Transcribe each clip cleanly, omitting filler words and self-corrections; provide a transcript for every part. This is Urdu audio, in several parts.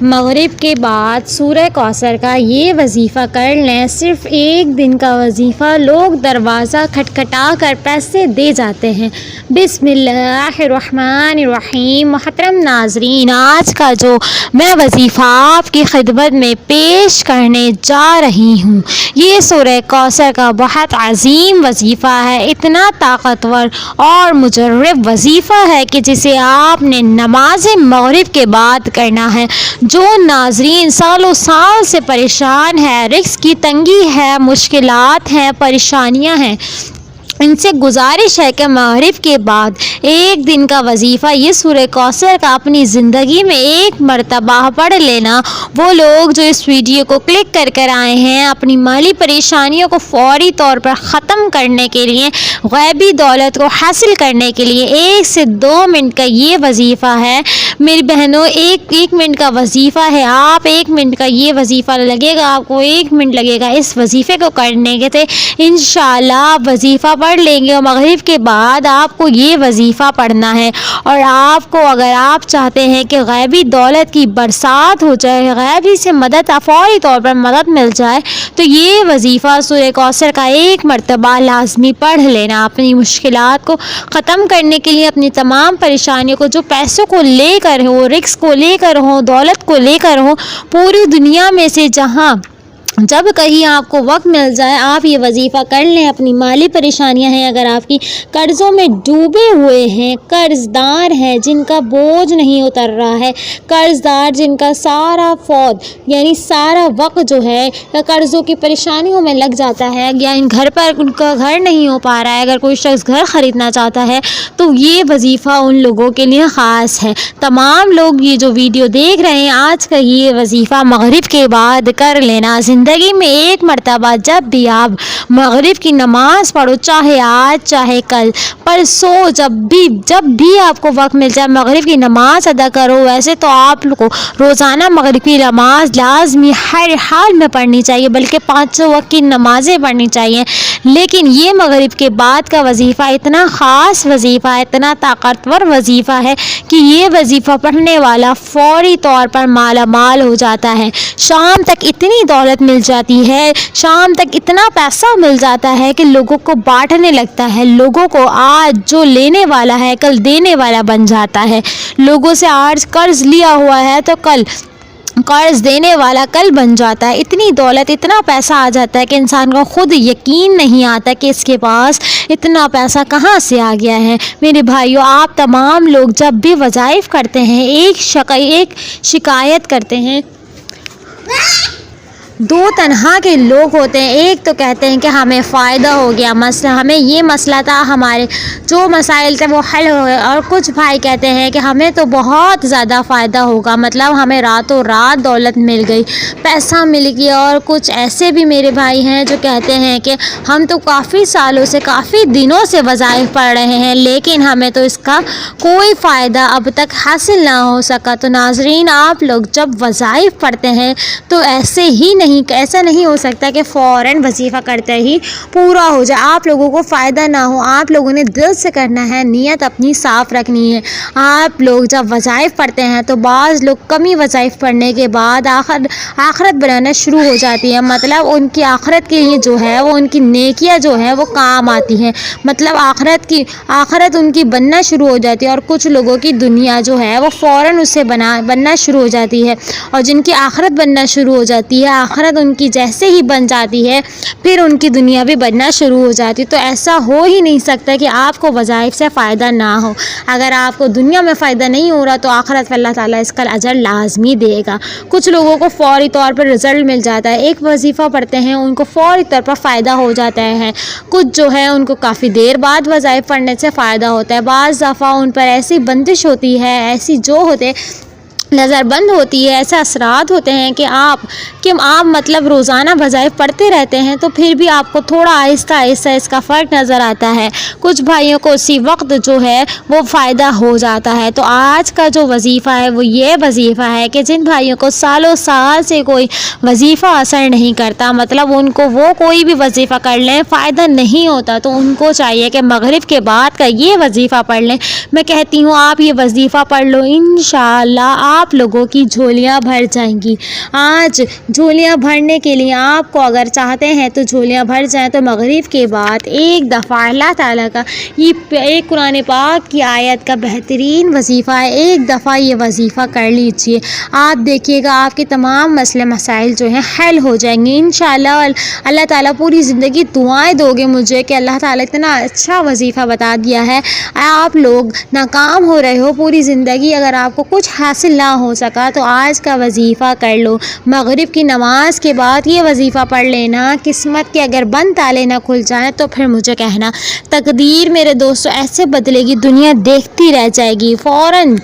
مغرب کے بعد سورہ کوثر کا یہ وظیفہ کر لیں، صرف ایک دن کا وظیفہ، لوگ دروازہ کھٹکھٹا کر پیسے دے جاتے ہیں۔ بسم اللہ الرحمن الرحیم۔ محترم ناظرین، آج کا جو میں وظیفہ آپ کی خدمت میں پیش کرنے جا رہی ہوں، یہ سورہ کوثر کا بہت عظیم وظیفہ ہے، اتنا طاقتور اور مجرب وظیفہ ہے کہ جسے آپ نے نماز مغرب کے بعد کرنا ہے۔ جو ناظرین سالوں سال سے پریشان ہے، رزق کی تنگی ہے، مشکلات ہیں، پریشانیاں ہیں، ان سے گزارش ہے کہ مغرب کے بعد ایک دن کا وظیفہ یہ سورہ کوثر کا اپنی زندگی میں ایک مرتبہ پڑھ لینا۔ وہ لوگ جو اس ویڈیو کو کلک کر کر آئے ہیں اپنی مالی پریشانیوں کو فوری طور پر ختم کرنے کے لیے، غیبی دولت کو حاصل کرنے کے لیے 1 سے 2 منٹ کا یہ وظیفہ ہے۔ میری بہنوں، ایک منٹ کا وظیفہ ہے، آپ 1 منٹ کا یہ وظیفہ لگے گا، آپ کو 1 منٹ لگے گا اس وظیفے کو کرنے کے تھے۔ انشاءاللہ آپ وظیفہ پڑھ لیں گے اور مغرب کے بعد آپ کو یہ وظیفہ پڑھنا ہے۔ اور آپ کو اگر آپ چاہتے ہیں کہ غیبی دولت کی برسات ہو جائے، غیبی سے مدد فوری طور پر مدد مل جائے، تو یہ وظیفہ سورہ کوثر کا 1 مرتبہ لازمی پڑھ لینا۔ اپنی مشکلات کو ختم کرنے کے لیے، اپنی تمام پریشانیوں کو جو پیسوں کو لے کر ہو، رزق کو لے کر ہو، دولت کو لے کر ہو، پوری دنیا میں سے جہاں جب کہیں آپ کو وقت مل جائے آپ یہ وظیفہ کر لیں۔ اپنی مالی پریشانیاں ہیں، اگر آپ کی قرضوں میں ڈوبے ہوئے ہیں، قرض دار ہیں جن کا بوجھ نہیں اتر رہا ہے، قرض دار جن کا سارا فوت یعنی سارا وقت جو ہے قرضوں کی پریشانیوں میں لگ جاتا ہے، یا گھر پر ان کا گھر نہیں ہو پا رہا ہے، اگر کوئی شخص گھر خریدنا چاہتا ہے تو یہ وظیفہ ان لوگوں کے لیے خاص ہے۔ تمام لوگ یہ جو ویڈیو دیکھ رہے ہیں، آج کا یہ وظیفہ مغرب کے بعد کر لینا۔ زندگی میں 1 مرتبہ جب بھی آپ مغرب کی نماز پڑھو، چاہے آج چاہے کل پرسوں، جب بھی آپ کو وقت مل جائے مغرب کی نماز ادا کرو۔ ویسے تو آپ کو روزانہ مغرب کی نماز لازمی ہر حال میں پڑھنی چاہیے، بلکہ 5 وقت کی نمازیں پڑھنی چاہیے، لیکن یہ مغرب کے بعد کا وظیفہ اتنا خاص وظیفہ ہے، اتنا طاقتور وظیفہ ہے کہ یہ وظیفہ پڑھنے والا فوری طور پر مالا مال ہو جاتا ہے۔ شام تک اتنی دولت مل جاتی ہے، شام تک اتنا پیسہ مل جاتا ہے کہ لوگوں کو بانٹنے لگتا ہے، لوگوں کو آج جو لینے والا ہے کل دینے والا بن جاتا ہے، لوگوں سے آج قرض لیا ہوا ہے تو کل قرض دینے والا کل بن جاتا ہے۔ اتنی دولت، اتنا پیسہ آ جاتا ہے کہ انسان کو خود یقین نہیں آتا کہ اس کے پاس اتنا پیسہ کہاں سے آ گیا ہے۔ میرے بھائیوں، آپ تمام لوگ جب بھی وظائف کرتے ہیں ایک شکایت کرتے ہیں۔ 2 طرح کے لوگ ہوتے ہیں، ایک تو کہتے ہیں کہ ہمیں فائدہ ہو گیا، ہمیں یہ مسئلہ تھا، ہمارے جو مسائل تھے وہ حل ہو گئے، اور کچھ بھائی کہتے ہیں کہ ہمیں تو بہت زیادہ فائدہ ہوگا، مطلب ہمیں راتوں رات دولت مل گئی، پیسہ مل گیا۔ اور کچھ ایسے بھی میرے بھائی ہیں جو کہتے ہیں کہ ہم تو کافی سالوں سے، کافی دنوں سے وظائف پڑھ رہے ہیں لیکن ہمیں تو اس کا کوئی فائدہ اب تک حاصل نہ ہو سکا۔ تو ناظرین، آپ لوگ جب وظائف پڑھتے ہیں تو ایسا نہیں ہو سکتا کہ فوراً وظیفہ کرتے ہی پورا ہو جائے، آپ لوگوں کو فائدہ نہ ہو۔ آپ لوگوں نے دل سے کرنا ہے، نیت اپنی صاف رکھنی ہے۔ آپ لوگ جب وظائف پڑھتے ہیں تو بعض لوگ کمی وظائف پڑھنے کے بعد آخرت بنانا شروع ہو جاتی ہے، مطلب ان کی آخرت کے لیے جو ہے وہ ان کی نیکیاں جو ہیں وہ کام آتی ہیں، مطلب آخرت ان کی بننا شروع ہو جاتی ہے۔ اور کچھ لوگوں کی دنیا جو ہے وہ فوراً اس سے بننا شروع ہو جاتی ہے، اور جن کی آخرت بننا شروع ہو جاتی ہے، آخرت ان کی جیسے ہی بن جاتی ہے پھر ان کی دنیا بھی بننا شروع ہو جاتی ہے۔ تو ایسا ہو ہی نہیں سکتا کہ آپ کو وظائف سے فائدہ نہ ہو۔ اگر آپ کو دنیا میں فائدہ نہیں ہو رہا تو آخرت میں اللہ تعالیٰ اس کا اجر لازمی دے گا۔ کچھ لوگوں کو فوری طور پر رزلٹ مل جاتا ہے، ایک وظیفہ پڑھتے ہیں ان کو فوری طور پر فائدہ ہو جاتا ہے، کچھ جو ہے ان کو کافی دیر بعد وظائف پڑھنے سے فائدہ ہوتا ہے۔ بعض دفعہ ان پر ایسی بندش ہوتی ہے، ایسی جو ہوتے نظر بند ہوتی ہے، ایسے اثرات ہوتے ہیں کہ آپ مطلب روزانہ وظائف پڑھتے رہتے ہیں تو پھر بھی آپ کو تھوڑا آہستہ آہستہ اس کا فرق نظر آتا ہے۔ کچھ بھائیوں کو اسی وقت جو ہے وہ فائدہ ہو جاتا ہے۔ تو آج کا جو وظیفہ ہے وہ یہ وظیفہ ہے کہ جن بھائیوں کو سالوں سال سے کوئی وظیفہ اثر نہیں کرتا، مطلب ان کو وہ کوئی بھی وظیفہ کر لیں فائدہ نہیں ہوتا، تو ان کو چاہیے کہ مغرب کے بعد کا یہ وظیفہ پڑھ لیں۔ میں کہتی ہوں آپ یہ وظیفہ پڑھ لو، انشاءاللہ آپ لوگوں کی جھولیاں بھر جائیں گی۔ آج جھولیاں بھرنے کے لیے آپ کو اگر چاہتے ہیں تو جھولیاں بھر جائیں تو مغرب کے بعد ایک دفعہ اللہ تعالیٰ کا یہ ایک قرآن پاک کی آیت کا بہترین وظیفہ ہے، ایک دفعہ یہ وظیفہ کر لیجئے۔ آپ دیکھیے گا آپ کے تمام مسئلے مسائل جو ہیں حل ہو جائیں گے انشاءاللہ۔ اللہ تعالیٰ پوری زندگی دعائیں دو گے مجھے کہ اللہ تعالیٰ اتنا اچھا وظیفہ بتا دیا ہے۔ آپ لوگ ناکام ہو رہے ہو پوری زندگی، اگر آپ کو کچھ حاصل نہ ہو سکا تو آج کا وظیفہ کر لو۔ مغرب کی نماز کے بعد یہ وظیفہ پڑھ لینا، قسمت کے اگر بند تالے نہ کھل جائیں تو پھر مجھے کہنا۔ تقدیر میرے دوستوں ایسے بدلے گی، دنیا دیکھتی رہ جائے گی۔ فوراً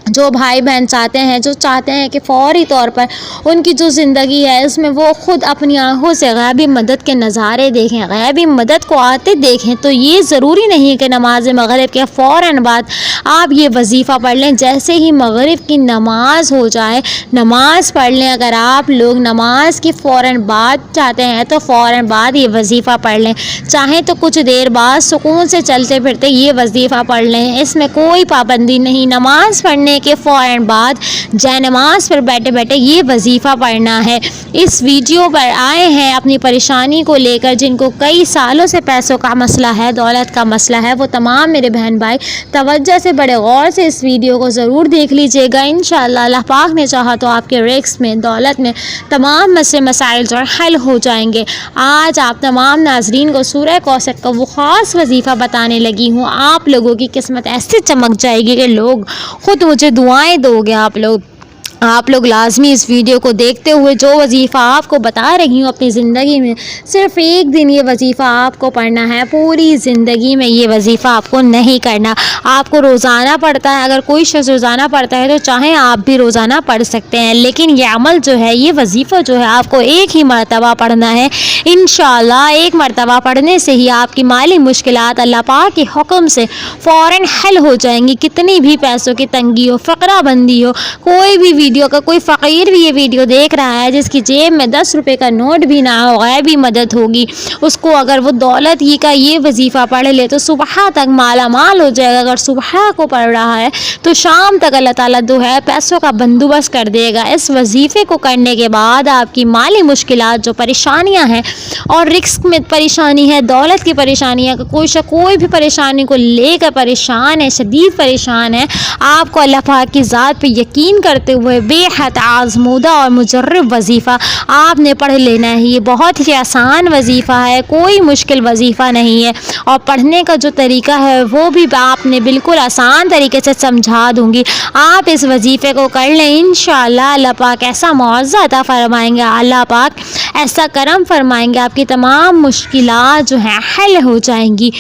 جو بھائی بہن چاہتے ہیں، جو چاہتے ہیں کہ فوری طور پر ان کی جو زندگی ہے اس میں وہ خود اپنی آنکھوں سے غیبی مدد کے نظارے دیکھیں، غیبی مدد کو آتے دیکھیں، تو یہ ضروری نہیں کہ نماز مغرب کے فوراً بعد آپ یہ وظیفہ پڑھ لیں۔ جیسے ہی مغرب کی نماز ہو جائے نماز پڑھ لیں۔ اگر آپ لوگ نماز کی فوراً بعد چاہتے ہیں تو فوراً بعد یہ وظیفہ پڑھ لیں، چاہیں تو کچھ دیر بعد سکون سے چلتے پھرتے یہ وظیفہ پڑھ لیں، اس میں کوئی پابندی نہیں۔ نماز پڑھنے کے فوراً بعد جائے نماز پر بیٹھے بیٹھے یہ وظیفہ پڑھنا ہے۔ اس ویڈیو پر آئے ہیں اپنی پریشانی کو لے کر، جن کو کئی سالوں سے پیسوں کا مسئلہ ہے، دولت کا مسئلہ ہے، وہ تمام میرے بہن بھائی توجہ سے بڑے غور سے اس ویڈیو کو ضرور دیکھ لیجئے گا۔ انشاءاللہ اللہ پاک نے چاہا تو آپ کے رزق میں، دولت میں تمام مسئلے مسائل جو حل ہو جائیں گے۔ آج آپ تمام ناظرین کو سورہ کوثر کا وہ خاص وظیفہ بتانے لگی ہوں، آپ لوگوں کی قسمت ایسے چمک جائے گی کہ لوگ خود مجھے دعائیں دو گے۔ آپ لوگ لازمی اس ویڈیو کو دیکھتے ہوئے جو وظیفہ آپ کو بتا رہی ہوں اپنی زندگی میں صرف ایک دن یہ وظیفہ آپ کو پڑھنا ہے، پوری زندگی میں یہ وظیفہ آپ کو نہیں کرنا۔ آپ کو روزانہ پڑھتا ہے، اگر کوئی شخص روزانہ پڑھتا ہے تو چاہیں آپ بھی روزانہ پڑھ سکتے ہیں، لیکن یہ عمل جو ہے، یہ وظیفہ جو ہے آپ کو ایک ہی مرتبہ پڑھنا ہے۔ انشاءاللہ ایک مرتبہ پڑھنے سے ہی آپ کی مالی مشکلات اللہ پاک کے حکم سے فوراً حل ہو جائیں گی۔ کتنی بھی پیسوں کی تنگی ہو، فقرہ بندی ہو، کوئی بھی ویڈیو کا کوئی فقیر بھی یہ ویڈیو دیکھ رہا ہے جس کی جیب میں 10 روپے کا نوٹ بھی نہ ہو، غیبی مدد ہوگی اس کو۔ اگر وہ دولت ہی کا یہ وظیفہ پڑھ لے تو صبح تک مالا مال ہو جائے گا۔ اگر صبح کو پڑھ رہا ہے تو شام تک اللہ تعالیٰ جو ہے پیسوں کا بندوبست کر دے گا۔ اس وظیفے کو کرنے کے بعد آپ کی مالی مشکلات، جو پریشانیاں ہیں اور رزق میں پریشانی ہے، دولت کی پریشانی ہے، کوئی بھی پریشانی کو لے کر پریشان ہے، شدید پریشان ہے، آپ کو اللہ پاک کی ذات پہ یقین کرتے ہوئے بے حد آزمودہ اور مجرب وظیفہ آپ نے پڑھ لینا ہے۔ یہ بہت ہی آسان وظیفہ ہے، کوئی مشکل وظیفہ نہیں ہے، اور پڑھنے کا جو طریقہ ہے وہ بھی آپ نے بالکل آسان طریقے سے سمجھا دوں گی۔ آپ اس وظیفے کو کر لیں، انشاءاللہ اللہ پاک ایسا معاوضہ عطا فرمائیں گے، اللہ پاک ایسا کرم فرمائیں گے، آپ کی تمام مشکلات جو ہیں حل ہو جائیں گی۔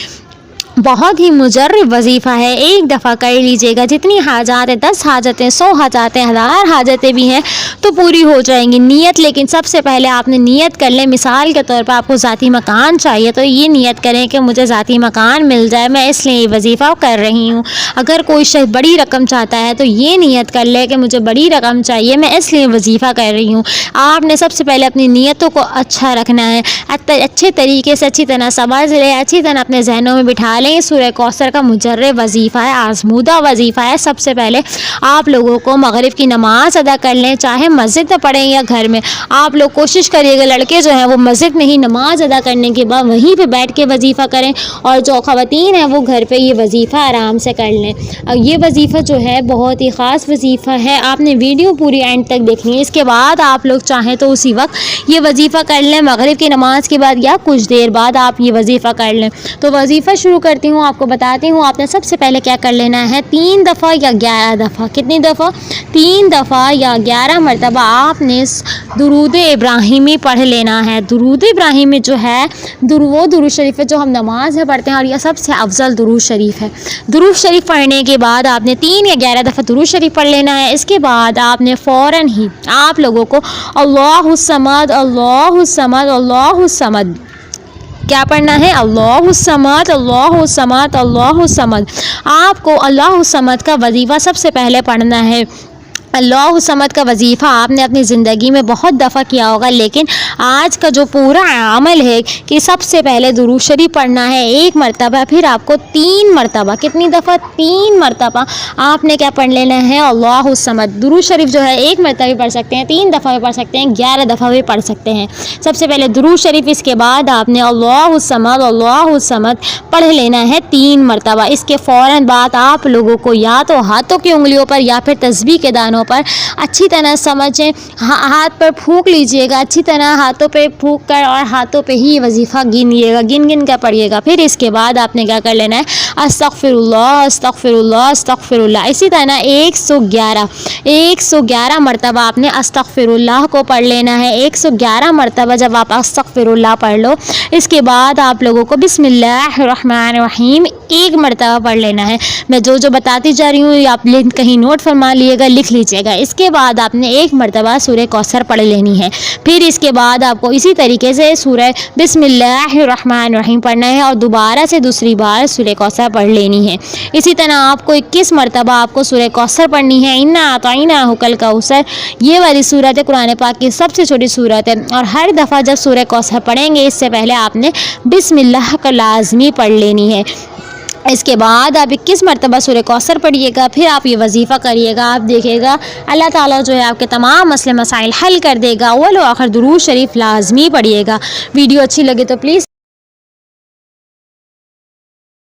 بہت ہی مجرب وظیفہ ہے، ایک دفعہ کر لیجئے گا۔ جتنی حاجات ہیں، 10 حاجتیں، 100 حاجتیں، 1000 حاجتیں بھی ہیں تو پوری ہو جائیں گی۔ نیت، لیکن سب سے پہلے آپ نے نیت کر لیں۔ مثال کے طور پر آپ کو ذاتی مکان چاہیے تو یہ نیت کریں کہ مجھے ذاتی مکان مل جائے، میں اس لیے یہ وظیفہ کر رہی ہوں۔ اگر کوئی شخص بڑی رقم چاہتا ہے تو یہ نیت کر لے کہ مجھے بڑی رقم چاہیے، میں اس لیے وظیفہ کر رہی ہوں۔ آپ نے سب سے پہلے اپنی نیتوں کو اچھا رکھنا ہے، اچھے طریقے سے اچھی طرح سمجھ لیں، اچھی طرح اپنے ذہنوں میں بٹھا لیں۔ سورہ کوثر کا مجرب وظیفہ ہے، آزمودہ وظیفہ ہے۔ سب سے پہلے آپ لوگوں کو مغرب کی نماز ادا کر لیں، چاہے مسجد میں پڑھیں یا گھر میں۔ آپ لوگ کوشش کریے گا لڑکے جو ہیں وہ مسجد میں ہی نماز ادا کرنے کے بعد وہیں پہ بیٹھ کے وظیفہ کریں، اور جو خواتین ہیں وہ گھر پہ یہ وظیفہ آرام سے کر لیں۔ یہ وظیفہ جو ہے بہت ہی خاص وظیفہ ہے، آپ نے ویڈیو پوری اینڈ تک دیکھنی ہے۔ اس کے بعد آپ لوگ چاہیں تو اسی وقت یہ وظیفہ کر لیں، مغرب کی نماز کے بعد یا کچھ دیر بعد آپ یہ وظیفہ کر لیں۔ تو وظیفہ شروع کرتی ہوں، آپ کو بتاتی ہوں آپ نے سب سے پہلے کیا کر لینا ہے۔ 3 دفعہ یا 11 دفعہ، کتنی دفعہ؟ 3 دفعہ یا 11 مرتبہ آپ نے درود ابراہیمی پڑھ لینا ہے۔ درود ابراہیمی جو ہے وہ درود شریف ہے جو ہم نماز میں پڑھتے ہیں، اور یہ سب سے افضل درود شریف ہے۔ درود شریف پڑھنے کے بعد آپ نے 3 یا 11 دفعہ درود شریف پڑھ لینا ہے۔ اس کے بعد آپ نے فوراً ہی آپ لوگوں کو اللہ الصمد، اللہ الصمد، اللہ الصمد کیا پڑھنا ہے؟ اللہ الصمد، اللہ الصمد، اللہ الصمد۔ آپ کو اللہ الصمد کا وظیفہ سب سے پہلے پڑھنا ہے۔ اللہ سمد کا وظیفہ آپ نے اپنی زندگی میں بہت دفعہ کیا ہوگا، لیکن آج کا جو پورا عمل ہے کہ سب سے پہلے درود شریف پڑھنا ہے 1 مرتبہ، پھر آپ کو 3 مرتبہ، کتنی دفعہ؟ 3 مرتبہ آپ نے کیا پڑھ لینا ہے؟ اللہ سمد۔ درود شریف جو ہے 1 مرتبہ بھی پڑھ سکتے ہیں، 3 دفعہ بھی پڑھ سکتے ہیں، 11 دفعہ بھی پڑھ سکتے ہیں۔ سب سے پہلے درود شریف، اس کے بعد آپ نے اللہ سمد پڑھ لینا ہے 3 مرتبہ۔ اس کے فوراً بعد آپ لوگوں کو یا تو ہاتھوں کی انگلیوں پر یا پھر تسبیح کے دانوں پر اچھی طرح سمجھیں، ہاتھ پر پھونک لیجئے گا، اچھی طرح ہاتھوں پہ پھونک کر اور ہاتھوں پہ ہی وظیفہ گنیے گا، گن کر پڑھیے گا۔ پھر اس کے بعد آپ نے کیا کر لینا ہے؟ استغفر اللہ استغفر اللہ استغفر اللہ، اسی طرح 111 مرتبہ آپ نے استغفر اللہ کو پڑھ لینا ہے۔ 111 مرتبہ جب آپ استغفر اللہ پڑھ لو، اس کے بعد آپ لوگوں کو بسم اللہ الرحمن الرحیم 1 مرتبہ پڑھ لینا ہے۔ میں جو بتاتی جا رہی ہوں آپ کہیں نوٹ فرما لیے گا، لکھ لیجیے گا۔ اس کے بعد آپ نے 1 مرتبہ سورہ کوثر پڑھ لینی ہے۔ پھر اس کے بعد آپ کو اسی طریقے سے سورہ بسم اللہ الرحمن الرحیم پڑھنا ہے اور دوبارہ سے دوسری بار سورہ کوثر پڑھ لینی ہے۔ اسی طرح آپ کو 21 مرتبہ آپ کو سورہ کوثر پڑھنی ہے۔ انا اعطیناہ الکوثر، یہ والی سورت ہے قرآن پاک کی سب سے چھوٹی سورت ہے، اور ہر دفعہ جب سورہ کوثر پڑھیں گے اس سے پہلے آپ نے بسم اللہ کا لازمی پڑھ لینی ہے۔ اس کے بعد آپ 21 مرتبہ سورہ کوثر پڑھیے گا، پھر آپ یہ وظیفہ کریے گا، آپ دیکھیے گا اللہ تعالیٰ جو ہے آپ کے تمام مسئلے مسائل حل کر دے گا۔ اول و آخر درود شریف لازمی پڑھیے گا۔ ویڈیو اچھی لگے تو پلیز